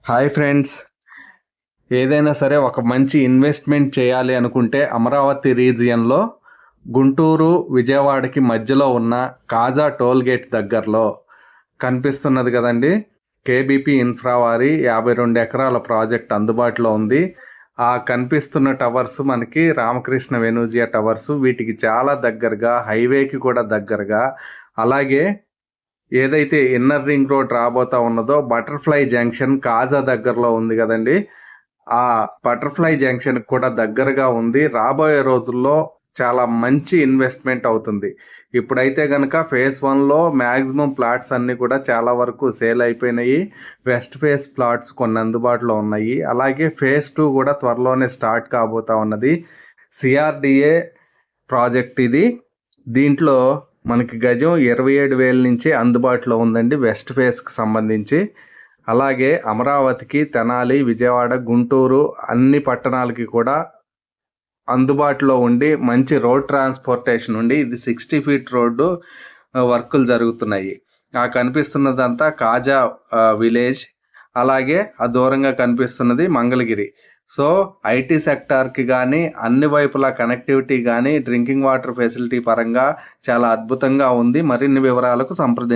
Hi friends. ఏదైనా సరే ఒక మంచి ఇన్వెస్ట్మెంట్ చేయాలి అనుకుంటే అమరావతి రీజియన్లో గుంటూరు విజయవాడకి మధ్యలో ఉన్న కాజా టోల్ గేట్ దగ్గరలో కనిపిస్తున్నది కదండి. కేబీపీ ఇన్ఫ్రా వారి 52 ఎకరాల ప్రాజెక్ట్ అందుబాటులో ఉంది. ఆ కనిపిస్తున్న టవర్స్ మనకి రామకృష్ణ వెనూజియా టవర్స్. వీటికి చాలా దగ్గరగా, హైవేకి కూడా దగ్గరగా, అలాగే ఏదైతే ఇన్నర్ రింగ్ రోడ్ రాబోతా ఉన్నదో బటర్ఫ్లై జంక్షన్ కాజా దగ్గరలో ఉంది కదండి. ఆ బటర్ఫ్లై జంక్షన్ కూడా దగ్గరగా ఉంది. రాబోయే రోజుల్లో చాలా మంచి ఇన్వెస్ట్మెంట్ అవుతుంది. ఇప్పుడైతే కనుక ఫేజ్ 1లో మ్యాక్సిమం ప్లాట్స్ అన్నీ కూడా చాలా వరకు సేల్ అయిపోయినాయి. వెస్ట్ ఫేస్ ప్లాట్స్ కొన్ని అందుబాటులో ఉన్నాయి. అలాగే ఫేజ్ 2 కూడా త్వరలోనే స్టార్ట్ కాబోతా ఉన్నది. సిఆర్డిఏ ప్రాజెక్ట్ ఇది. దీంట్లో మనకి గజం 27,000 నుంచి అందుబాటులో ఉందండి వెస్ట్ ఫేస్కి సంబంధించి. అలాగే అమరావతికి, తెనాలి, విజయవాడ, గుంటూరు అన్ని పట్టణాలకి కూడా అందుబాటులో ఉండి మంచి రోడ్ ట్రాన్స్పోర్టేషన్ ఉండి ఇది 60 ఫీట్ రోడ్డు వర్కులు జరుగుతున్నాయి. ఆ కనిపిస్తున్నదంతా కాజా విలేజ్. అలాగే ఆ దూరంగా కనిపిస్తున్నది మంగళగిరి. సో ఐటీ సెక్టార్కి కానీ అన్ని వైపులా కనెక్టివిటీ కానీ డ్రింకింగ్ వాటర్ ఫెసిలిటీ పరంగా చాలా అద్భుతంగా ఉంది. మరిన్ని వివరాలకు సంప్రదించండి.